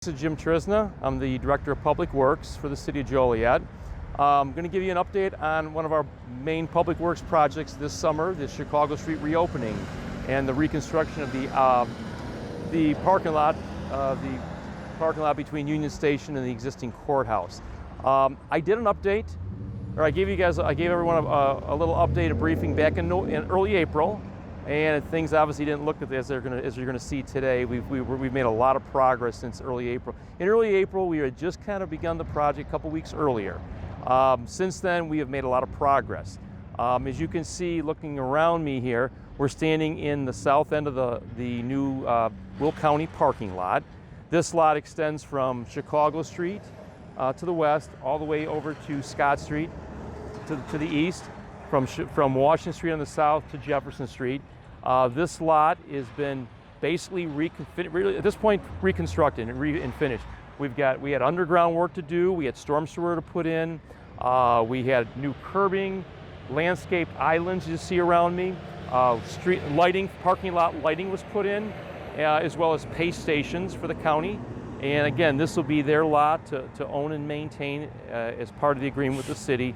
This is Jim Trizna. I'm the Director of Public Works for the City of Joliet. I'm going to give you an update on one of our main public works projects this summer, the Chicago Street reopening and the reconstruction of the parking lot between Union Station and the existing courthouse. I did an update, or I gave everyone a little update, a briefing back in early April. And things obviously didn't look as you're going to see today. We've made a lot of progress since early April. In early April, we had just kind of begun the project a couple weeks earlier. Since then, we have made a lot of progress. As you can see, looking around me here, we're standing in the south end of the new Will County parking lot. This lot extends from Chicago Street to the west, all the way over to Scott Street to the east, from Washington Street on the south to Jefferson Street. This lot has been basically at this point reconstructed and finished. We had underground work to do. We had storm sewer to put in. We had new curbing, landscape islands you see around me. Street lighting, parking lot lighting was put in, as well as pay stations for the county. And again, this will be their lot to own and maintain as part of the agreement with the city.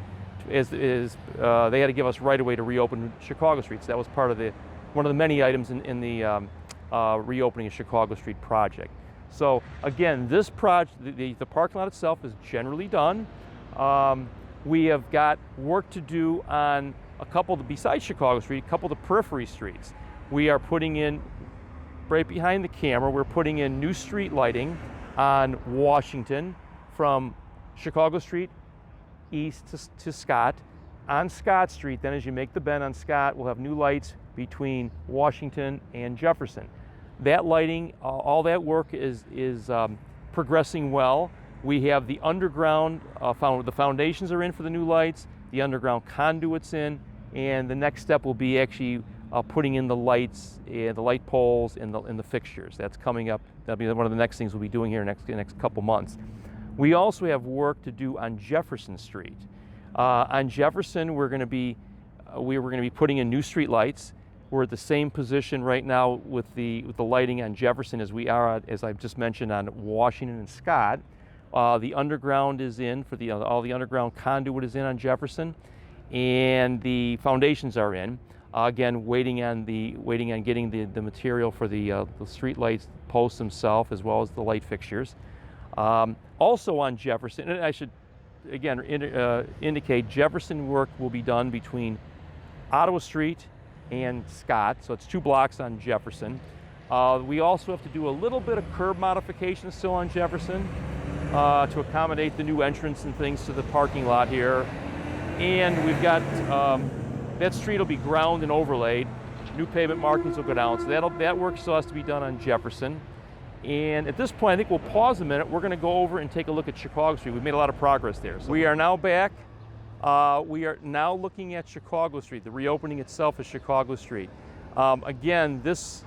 They had to give us right away to reopen Chicago Street. So that was part of one of the many items in the reopening of Chicago Street project. So again, this project, the parking lot itself is generally done. We have got work to do on besides Chicago Street, a couple of the periphery streets. We are putting in, right behind the camera, we're putting in new street lighting on Washington from Chicago Street east to Scott. On Scott Street, then as you make the bend on Scott, we'll have new lights between Washington and Jefferson. That lighting, all that work is progressing well. We have the underground, the foundations are in for the new lights, the underground conduits in, and the next step will be actually putting in the lights, the light poles, and the fixtures. That's coming up. That'll be one of the next things we'll be doing here the next couple months. We also have work to do on Jefferson Street. On Jefferson, we're going to be putting in new street lights. We're at the same position right now with the lighting on Jefferson as we are, as I've just mentioned, on Washington and Scott. The underground is in for all the underground conduit is in on Jefferson, and the foundations are in. Again, waiting on getting the material for the street lights posts themselves, as well as the light fixtures. Also on Jefferson, and I should again indicate Jefferson work will be done between Ottawa Street and Scott, so it's 2 blocks on Jefferson. We also have to do a little bit of curb modification still on Jefferson to accommodate the new entrance and things to the parking lot here. And we've got, that street will be ground and overlaid. New pavement markings will go down, so that work still has to be done on Jefferson. And at this point, I think we'll pause a minute. We're going to go over and take a look at Chicago Street. We've made a lot of progress there. So we are now back. We are now looking at Chicago Street. The reopening itself is Chicago Street. Again, this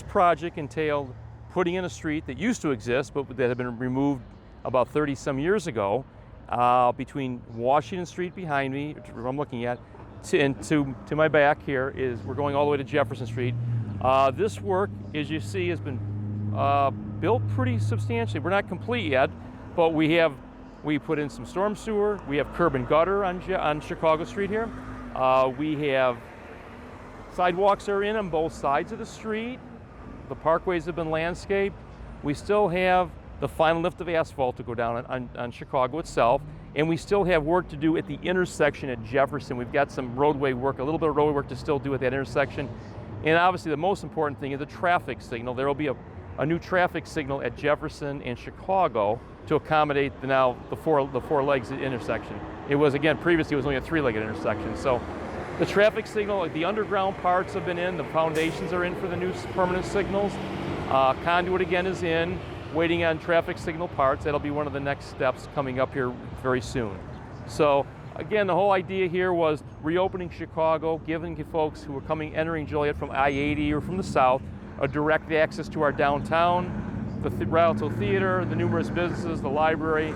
project entailed putting in a street that used to exist, but that had been removed about 30 some years ago, between Washington Street behind me, which I'm looking at, to my back here we're going all the way to Jefferson Street. This work, as you see, has been built pretty substantially. We're not complete yet, but we put in some storm sewer. We have curb and gutter on Chicago Street here. We have sidewalks are in on both sides of the street. The parkways have been landscaped. We still have the final lift of asphalt to go down on Chicago itself, and we still have work to do at the intersection at Jefferson. We've got some roadway work, a little bit of roadway work to still do at that intersection. And obviously the most important thing is the traffic signal. There will be a new traffic signal at Jefferson and Chicago to accommodate the four legs at the intersection. It was, again, previously it was only a 3-legged intersection. So the traffic signal, the underground parts have been in, the foundations are in for the new permanent signals. Conduit again is in, waiting on traffic signal parts. That'll be one of the next steps coming up here very soon. So again, the whole idea here was reopening Chicago, giving folks who are entering Joliet from I-80 or from the south a direct access to our downtown, the Rialto Theater, the numerous businesses, the library.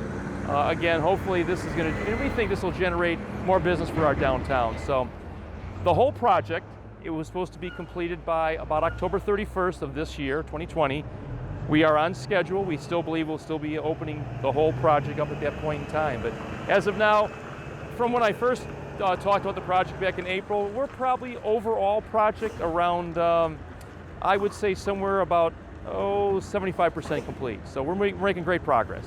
Again, hopefully this is and we think this will generate more business for our downtown. So the whole project, it was supposed to be completed by about October 31st of this year, 2020. We are on schedule. We still believe we'll still be opening the whole project up at that point in time. But as of now, from when I first talked about the project back in April, we're probably overall project around, I would say somewhere about 75% complete. So we're making great progress.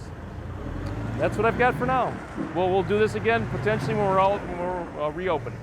That's what I've got for now. We'll do this again potentially when we're reopening.